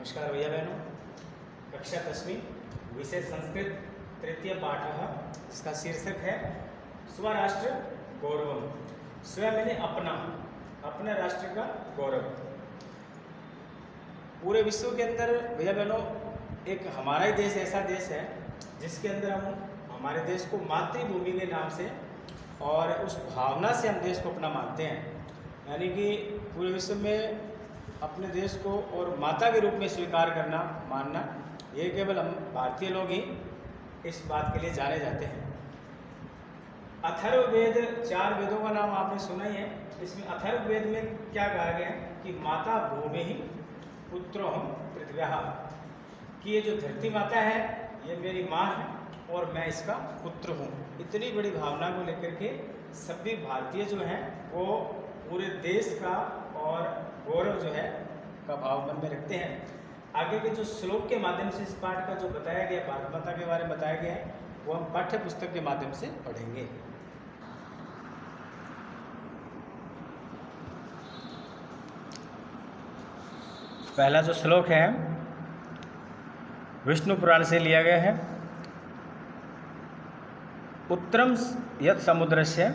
नमस्कार भैया बहनों। कक्षा 10वीं विषय संस्कृत तृतीय पाठ। इसका शीर्षक है स्वराष्ट्र गौरवम। स्व मैंने अपना, अपने राष्ट्र का गौरव। पूरे विश्व के अंदर भैया बहनों एक हमारा ही देश ऐसा देश है जिसके अंदर हम हमारे देश को मातृभूमि के नाम से और उस भावना से हम देश को अपना मानते हैं। यानी कि पूरे विश्व में अपने देश को और माता के रूप में स्वीकार करना, मानना, ये केवल हम भारतीय लोग ही इस बात के लिए जाने जाते हैं। अथर्ववेद, 4 वेदों का नाम आपने सुना ही है। इसमें अथर्ववेद में क्या कहा गया है कि माता भूमि ही पुत्रोहम पृथ्व्याः, कि ये जो धरती माता है ये मेरी माँ है और मैं इसका पुत्र हूँ। इतनी बड़ी भावना को लेकर के सभी भारतीय जो हैं वो पूरे देश का और गौरव जो है का भाव मन में रखते हैं। आगे के जो श्लोक के माध्यम से इस पाठ का जो बताया गया, भारत माता के बारे में बताया गया है, वो हम पाठ्य पुस्तक के माध्यम से पढ़ेंगे। पहला जो श्लोक है विष्णु पुराण से लिया गया है। उत्तरम यत् समुद्रस्य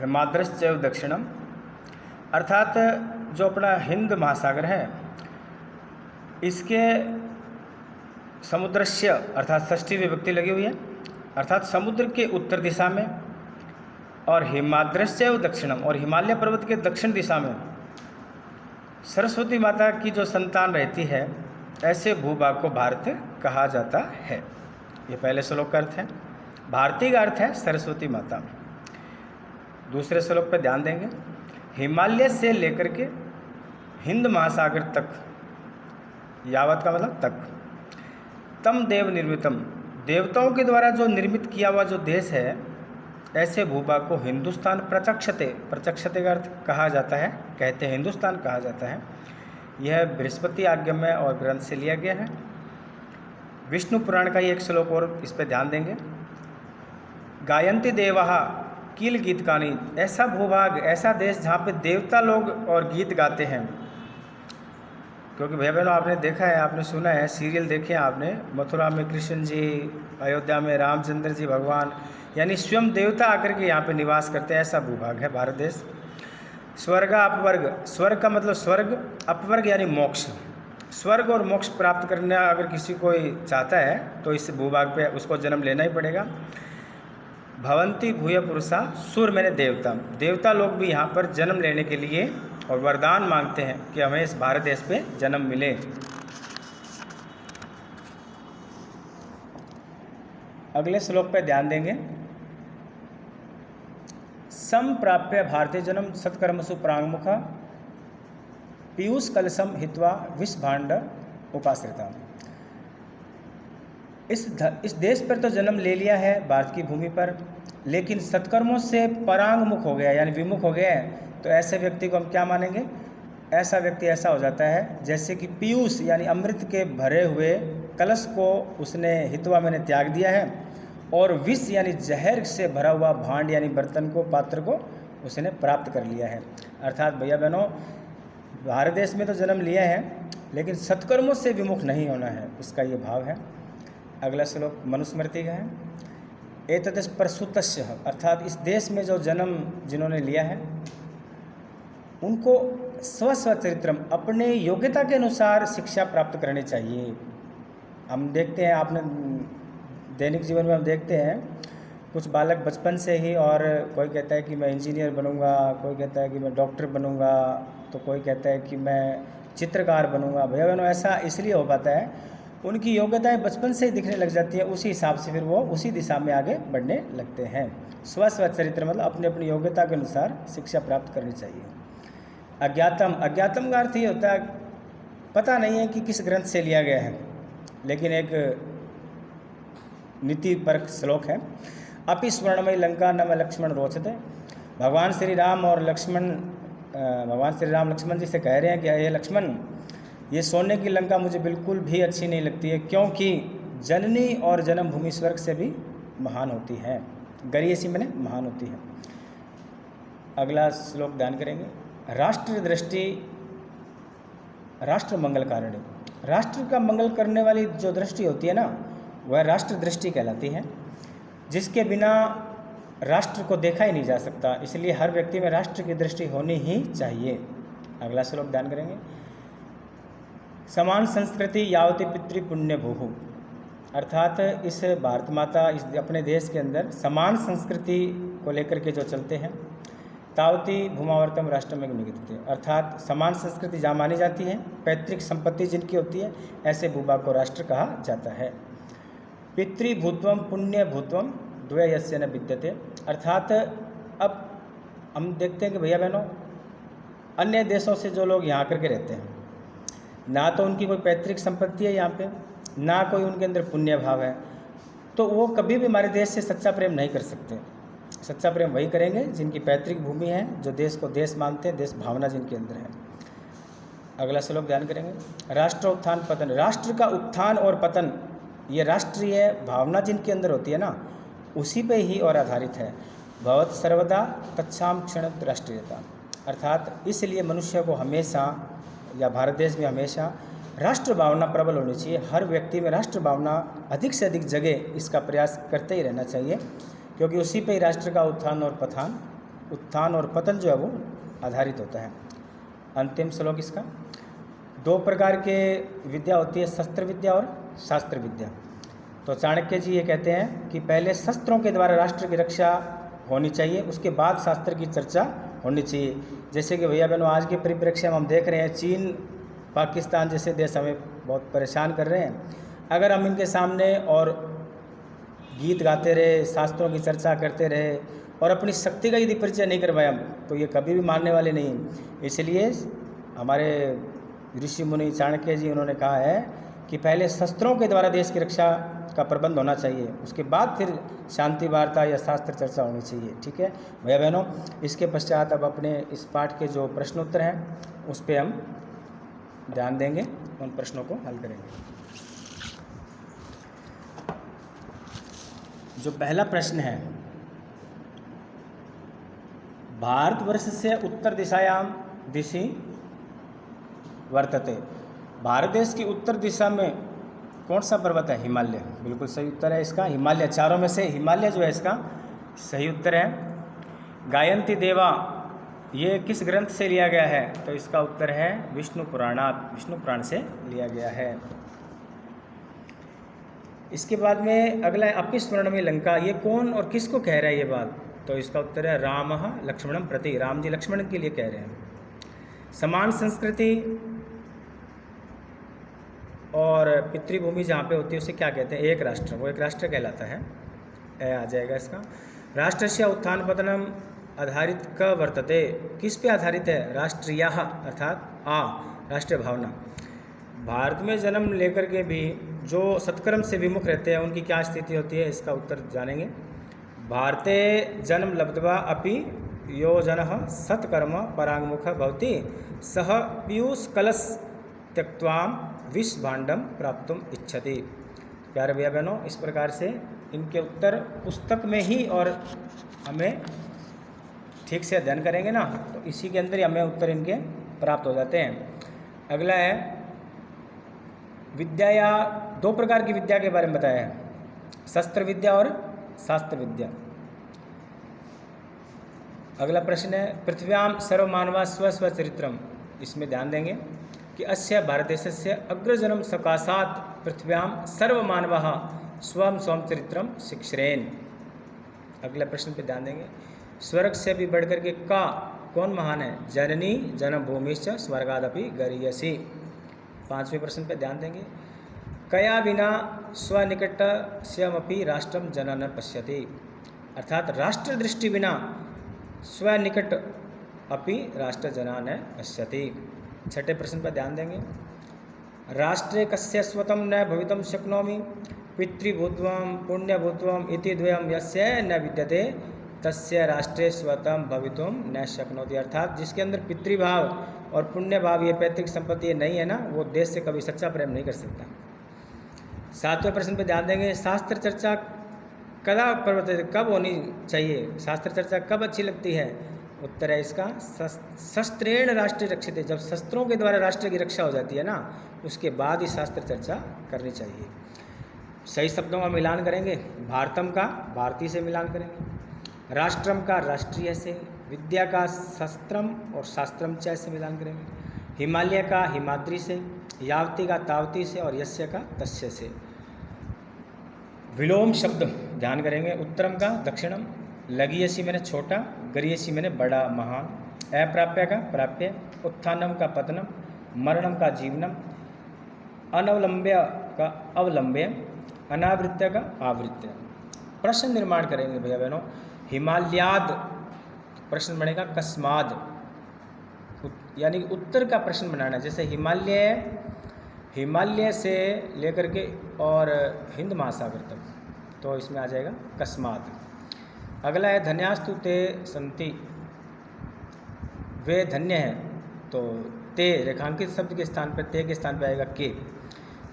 हिमाद्रश्चैव दक्षिणम, अर्थात जो अपना हिंद महासागर है इसके समुद्रस्य अर्थात षष्ठी विभक्ति लगी हुई है, अर्थात समुद्र के उत्तर दिशा में, और हिमाद्रश्चैव दक्षिणम, और हिमालय पर्वत के दक्षिण दिशा में सरस्वती माता की जो संतान रहती है, ऐसे भूभाग को भारत कहा जाता है। ये पहले श्लोक का अर्थ है। भारती का अर्थ है सरस्वती माता। दूसरे श्लोक पर ध्यान देंगे। हिमालय से लेकर के हिंद महासागर तक, यावत का मतलब तक, तम देव निर्मितम, देवताओं के द्वारा जो निर्मित किया हुआ जो देश है, ऐसे भूभाग को हिंदुस्तान प्रचक्षते, प्रचक्षते का अर्थ कहा जाता है, कहते हैं हिंदुस्तान कहा जाता है। यह बृहस्पति आगम्य और ग्रंथ से लिया गया है। विष्णु पुराण का ही एक श्लोक और इस पर ध्यान देंगे। गायन्ति देवाः कील गीत गानी, ऐसा भूभाग, ऐसा देश जहाँ पे देवता लोग और गीत गाते हैं। क्योंकि भैया बहनों आपने देखा है, आपने सुना है, सीरियल देखे हैं आपने, मथुरा में कृष्ण जी, अयोध्या में रामचंद्र जी भगवान, यानी स्वयं देवता आकर के यहाँ पे निवास करते हैं। ऐसा भूभाग है भारत देश। स्वर्ग अपवर्ग, स्वर्ग का मतलब स्वर्ग, अपवर्ग यानी मोक्ष। स्वर्ग और मोक्ष प्राप्त करना अगर किसी कोई चाहता है तो इस भूभाग पे उसको जन्म लेना ही पड़ेगा। भवंती भूय पुरुषा, सुर मैंने देवता, देवता लोग भी यहाँ पर जन्म लेने के लिए और वरदान मांगते हैं कि हमें इस भारत देश पे जन्म मिले। अगले श्लोक पे ध्यान देंगे। संप्राप्य भारतीय जन्म सत्कर्मसु प्रांगमुख, पीयूष कलशम हित्वा विषभाण्ड उपाश्रिता। इस देश पर तो जन्म ले लिया है भारत की भूमि पर, लेकिन सत्कर्मों से परांगमुख हो गया यानी विमुख हो गया है, तो ऐसे व्यक्ति को हम क्या मानेंगे? ऐसा व्यक्ति ऐसा हो जाता है जैसे कि पीयूष यानी अमृत के भरे हुए कलश को उसने हित्वा मैंने त्याग दिया है, और विष यानी जहर से भरा हुआ भांड यानी बर्तन को, पात्र को उसने प्राप्त कर लिया है। अर्थात भैया बहनों भारत देश में तो जन्म लिया है लेकिन सत्कर्मों से विमुख नहीं होना है, उसका ये भाव है। अगला श्लोक मनुस्मृति का है। एतद् प्रसूतस्य, अर्थात इस देश में जो जन्म जिन्होंने लिया है उनको स्वचरित्रम, अपने योग्यता के अनुसार शिक्षा प्राप्त करनी चाहिए। हम देखते हैं, आपने दैनिक जीवन में हम देखते हैं कुछ बालक बचपन से ही, और कोई कहता है कि मैं इंजीनियर बनूंगा, कोई कहता है कि मैं डॉक्टर बनूंगा, तो कोई कहता है कि मैं चित्रकार बनूंगा। भैया बहनों ऐसा इसलिए हो पाता है, उनकी योग्यताएं बचपन से ही दिखने लग जाती है, उसी हिसाब से फिर वो उसी दिशा में आगे बढ़ने लगते हैं। स्वचरित्र मतलब अपनी अपनी योग्यता के अनुसार शिक्षा प्राप्त करनी चाहिए। अज्ञातम, अज्ञातम का अर्थ ये होता है पता नहीं है कि किस ग्रंथ से लिया गया है, लेकिन एक नीति परक श्लोक है। अपि स्वर्णमयी लंका न लक्ष्मण रोचते, भगवान श्री राम लक्ष्मण जी से कह रहे हैं कि ये लक्ष्मण, ये सोने की लंका मुझे बिल्कुल भी अच्छी नहीं लगती है, क्योंकि जननी और जन्मभूमि स्वर्ग से भी महान होती है, गरीयसी में महान होती है। अगला श्लोक ध्यान करेंगे। राष्ट्र दृष्टि राष्ट्र मंगल कारिणी। राष्ट्र का मंगल करने वाली जो दृष्टि होती है ना, वह राष्ट्र दृष्टि कहलाती है, जिसके बिना राष्ट्र को देखा ही नहीं जा सकता। इसलिए हर व्यक्ति में राष्ट्र की दृष्टि होनी ही चाहिए। अगला श्लोक ध्यान करेंगे। समान संस्कृति यावती पितृ पुण्य भूहु, अर्थात इस भारत माता, इस अपने देश के अंदर समान संस्कृति को लेकर के जो चलते हैं, तावती भूमावर्तम राष्ट्र में निगदित, अर्थात समान संस्कृति जहाँ मानी जाती है, पैतृक संपत्ति जिनकी होती है, ऐसे भूभाग को राष्ट्र कहा जाता है। पितृभूत्वम पुण्य भूत्वम द्वय यस्य न विद्यते, अर्थात अब हम देखते हैं कि भैया बहनों, अन्य देशों से जो लोग यहाँ करके रहते हैं, ना तो उनकी कोई पैतृक संपत्ति है यहाँ पे, ना कोई उनके अंदर पुण्य भाव है, तो वो कभी भी हमारे देश से सच्चा प्रेम नहीं कर सकते। सच्चा प्रेम वही करेंगे जिनकी पैतृक भूमि है, जो देश को देश मानते हैं, देश भावना जिनके अंदर है। अगला श्लोक ध्यान करेंगे। राष्ट्र उत्थान पतन, राष्ट्र का उत्थान और पतन, ये राष्ट्रीय भावना जिनके अंदर होती है ना, उसी पे ही और आधारित है। भवत सर्वदा तत्साम क्षण राष्ट्रीयता, अर्थात इसलिए मनुष्य को हमेशा, या भारत देश में हमेशा राष्ट्र भावना प्रबल होनी चाहिए। हर व्यक्ति में राष्ट्र भावना अधिक से अधिक जगह, इसका प्रयास करते ही रहना चाहिए, क्योंकि उसी पे ही राष्ट्र का उत्थान और पतन जो है वो आधारित होता है। अंतिम श्लोक इसका। दो प्रकार के विद्या होती है, शस्त्र विद्या और शास्त्र विद्या। तो चाणक्य जी ये कहते हैं कि पहले शस्त्रों के द्वारा राष्ट्र की रक्षा होनी चाहिए, उसके बाद शास्त्र की चर्चा होनी चाहिए। जैसे कि भैया बहनों, आज के परिप्रेक्ष्य में हम देख रहे हैं, चीन पाकिस्तान जैसे देश हमें बहुत परेशान कर रहे हैं। अगर हम इनके सामने और गीत गाते रहे, शास्त्रों की चर्चा करते रहे और अपनी शक्ति का यदि परिचय नहीं करवाया, तो ये कभी भी मानने वाले नहीं। इसलिए हमारे ऋषि मुनि चाणक्य जी उन्होंने कहा है कि पहले शस्त्रों के द्वारा देश की रक्षा का प्रबंध होना चाहिए, उसके बाद फिर शांति वार्ता या शास्त्र चर्चा होनी चाहिए। ठीक है भैया बहनों, इसके पश्चात अब अपने इस पाठ के जो प्रश्नोत्तर हैं उस पर हम ध्यान देंगे, उन प्रश्नों को हल करेंगे। जो पहला प्रश्न है, भारतवर्ष से उत्तर दिशायाम दिशि वर्तते, भारत देश की उत्तर दिशा में कौन सा पर्वत है? हिमालय। बिल्कुल सही उत्तर है इसका, हिमालय। चारों में से हिमालय जो है इसका सही उत्तर है। गायंती देवा, ये किस ग्रंथ से लिया गया है? तो इसका उत्तर है विष्णु पुराणात, विष्णु पुराण से लिया गया है। इसके बाद में अगला है अपि स्वर्णमयी लंका, ये कौन और किसको कह रहा है ये बात? तो इसका उत्तर है रामः लक्ष्मणं प्रति, राम जी लक्ष्मण के लिए कह रहे हैं। समान संस्कृति और पितृभूमि जहाँ पे होती है उसे क्या कहते हैं? एक राष्ट्र, वो एक राष्ट्र कहलाता है। आ जाएगा इसका। राष्ट्रस्य उत्थान पतनम आधारित क वर्तते, किस पे आधारित है? राष्ट्रीयः अर्थात राष्ट्रीय भावना। भारत में जन्म लेकर के भी जो सत्कर्म से विमुख रहते हैं उनकी क्या स्थिति होती है? इसका उत्तर जानेंगे। भारते जन्म लब्ध्वा अपि यो जनः सत्कर्म परांगमुख भवति सह पीयूष कलश त्यक्त्वा विष भांडम प्राप्तुम इच्छति। प्यारे भैया बहनों, इस प्रकार से इनके उत्तर पुस्तक में ही और हमें ठीक से अध्ययन करेंगे ना, तो इसी के अंदर ही हमें उत्तर इनके प्राप्त हो जाते हैं। अगला है विद्या, या दो प्रकार की विद्या के बारे में बताया है, शस्त्र विद्या और शास्त्र विद्या। अगला प्रश्न है पृथ्व्याम सर्वमानवा स्वस्वचरित्रम, इसमें ध्यान देंगे कि अस्य भारतदेशस्य अग्रजनम सकाशात् पृथ्व्याम सर्वमानवः स्वं स्वं चरित्रम शिक्षरेन। अगले प्रश्न पे ध्यान देंगे स्वर्ग से भी बढ़कर के का कौन महान है? जननी जन्मभूमिश्च स्वर्गादपि गरीयसी। पांचवें प्रश्न पे ध्यान देंगे कया विना स्वनिकटस्यमपि राष्ट्रम जना न पश्यति, अर्थात राष्ट्र दृष्टि बिना स्वनिकट अपि राष्ट्र जना न पश्यति। छठे प्रश्न पर ध्यान देंगे राष्ट्रे कस्य स्वतम न भवितुम शक्नोमि पितृभूत्वम पुण्यभूत्वम इति द्वयम यस्य न विद्यते तस्य राष्ट्रे स्वतम भवितुम न शक्नोति, अर्थात जिसके अंदर पितृभाव और पुण्य भाव, ये पैतृक संपत्ति ये नहीं है ना, वो देश से कभी सच्चा प्रेम नहीं कर सकता। सातवें प्रश्न पर ध्यान देंगे शास्त्र चर्चा कदा प्रवर्तित, कब होनी चाहिए? शास्त्र चर्चा कब अच्छी लगती है? उत्तर है इसका शस्त्रेण राष्ट्र रक्षित। जब शस्त्रों के द्वारा राष्ट्र की रक्षा हो जाती है ना, उसके बाद ही शास्त्र चर्चा करनी चाहिए। सही शब्दों का मिलान करेंगे। भारतम का भारतीय से मिलान करेंगे, राष्ट्रम का राष्ट्रीय से, विद्या का शस्त्रम और शास्त्रम च से मिलान करेंगे, हिमालय का हिमाद्री से, यावती का तावती से और यस्य का तस्य से। विलोम शब्द ध्यान करेंगे। उत्तरम का दक्षिणम, लघीयसी मैंने छोटा, गरीयसी मैंने बड़ा महान, अप्राप्य का प्राप्य, उत्थानम का पतनम, मरणम का जीवनम, अनवलंब्य का अवलंब्य, अनावृत्य का आवृत्य। प्रश्न निर्माण करेंगे भैया बहनों। हिमालयाद प्रश्न बनेगा कस्माद, यानी उत्तर का प्रश्न बनाना है। जैसे हिमालय से लेकर के और हिंद महासागर तक, तो इसमें आ जाएगा कस्माद। अगला है धन्यास्तु ते संति, वे धन्य हैं, तो ते रेखांकित शब्द के स्थान पर, ते के स्थान पर आएगा के।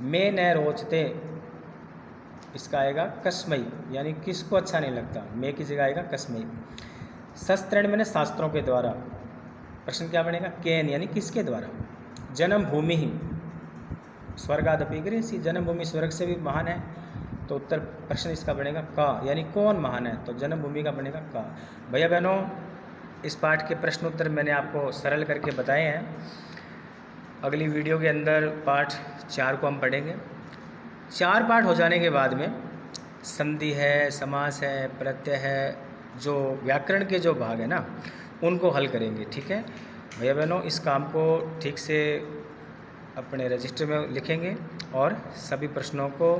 मैं न रोचते, इसका आएगा कस्मई, यानी किसको अच्छा नहीं लगता, मैं की जगह आएगा कस्मई। शस्त्रण मैंने शास्त्रों के द्वारा, प्रश्न क्या बनेगा, केन, यानी किसके द्वारा। जन्मभूमि ही स्वर्गादपि गरीयसी, जन्मभूमि स्वर्ग से भी महान है, तो उत्तर प्रश्न इसका बनेगा का, यानी कौन महान है, तो जन्मभूमि का बनेगा का। भैया बहनों, इस पाठ के प्रश्न उत्तर मैंने आपको सरल करके बताए हैं। अगली वीडियो के अंदर पाठ 4 को हम पढ़ेंगे। 4 पाठ हो जाने के बाद में संधि है, समास है, प्रत्यय है, जो व्याकरण के जो भाग है ना, उनको हल करेंगे। ठीक है भैया बहनों, इस काम को ठीक से अपने रजिस्टर में लिखेंगे और सभी प्रश्नों को,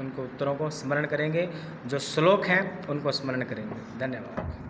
उनको उत्तरों को स्मरण करेंगे, जो श्लोक हैं उनको स्मरण करेंगे। धन्यवाद।